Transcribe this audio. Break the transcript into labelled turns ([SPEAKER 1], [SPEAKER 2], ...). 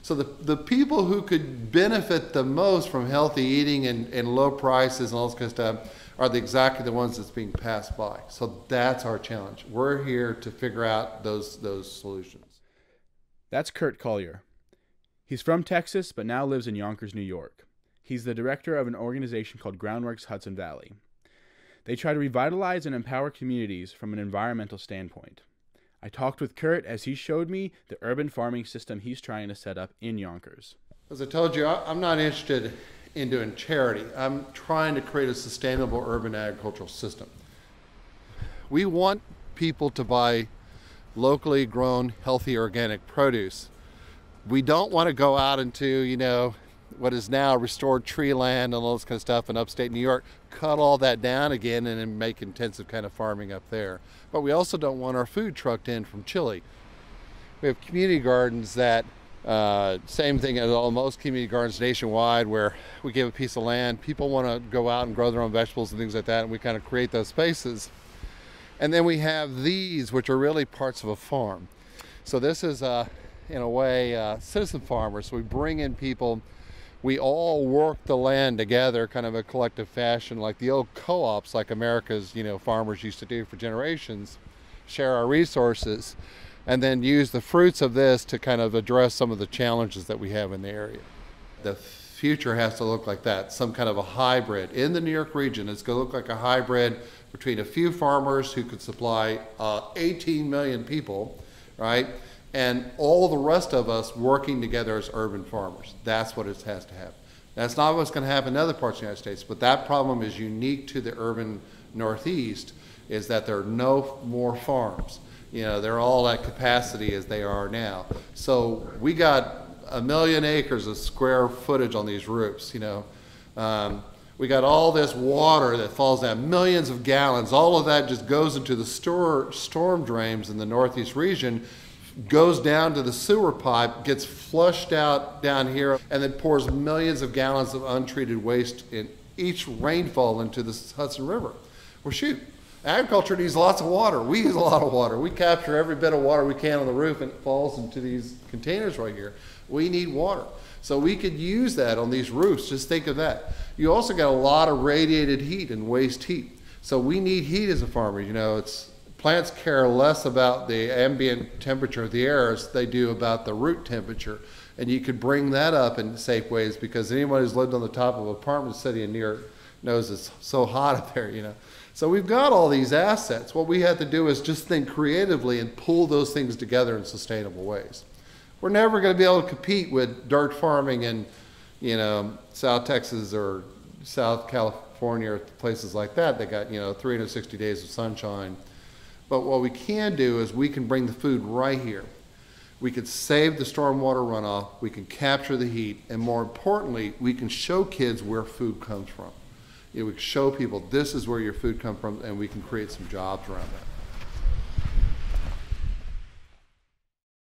[SPEAKER 1] So the people who could benefit the most from healthy eating and low prices and all this kind of stuff are exactly the ones that's being passed by. So that's our challenge. We're here to figure out those solutions.
[SPEAKER 2] That's Curt Collier. He's from Texas, but now lives in Yonkers, New York. He's the director of an organization called Groundworks Hudson Valley. They try to revitalize and empower communities from an environmental standpoint. I talked with Curt as he showed me the urban farming system he's trying to set up in Yonkers.
[SPEAKER 1] As I told you, I'm not interested in doing charity. I'm trying to create a sustainable urban agricultural system. We want people to buy locally grown, healthy, organic produce. We don't want to go out into, what is now restored tree land and all this kind of stuff in upstate New York, cut all that down again and then make intensive kind of farming up there. But we also don't want our food trucked in from Chile. We have community gardens that, same thing as most community gardens nationwide, where we give a piece of land, people want to go out and grow their own vegetables and things like that, and we kind of create those spaces. And then we have these, which are really parts of a farm. So this is, in a way, citizen farmers. So we bring in people. We all work the land together, kind of a collective fashion, like the old co-ops, like America's, farmers used to do for generations, share our resources, and then use the fruits of this to kind of address some of the challenges that we have in the area. The future has to look like that, some kind of a hybrid. In the New York region, it's going to look like a hybrid between a few farmers who could supply 18 million people, right? And all the rest of us working together as urban farmers. That's what it has to happen. That's not what's going to happen in other parts of the United States, but that problem is unique to the urban Northeast, is that there are no more farms. They're all at capacity as they are now. So we got 1 million acres of square footage on these roofs, we got all this water that falls down, millions of gallons. All of that just goes into the storm drains in the Northeast region, goes down to the sewer pipe, gets flushed out down here, and then pours millions of gallons of untreated waste in each rainfall into the Hudson River. Well, shoot, agriculture needs lots of water. We use a lot of water. We capture every bit of water we can on the roof, and it falls into these containers right here. We need water. So we could use that on these roofs. Just think of that. You also got a lot of radiated heat and waste heat. So we need heat as a farmer. Plants care less about the ambient temperature of the air as they do about the root temperature. And you could bring that up in safe ways, because anyone who's lived on the top of an apartment city in New York knows it's so hot up there, So we've got all these assets. What we have to do is just think creatively and pull those things together in sustainable ways. We're never going to be able to compete with dirt farming in, South Texas or South California or places like that. They got, 360 days of sunshine. But what we can do is we can bring the food right here. We could save the stormwater runoff, we can capture the heat, and more importantly, we can show kids where food comes from. We can show people this is where your food comes from, and we can create some jobs around that.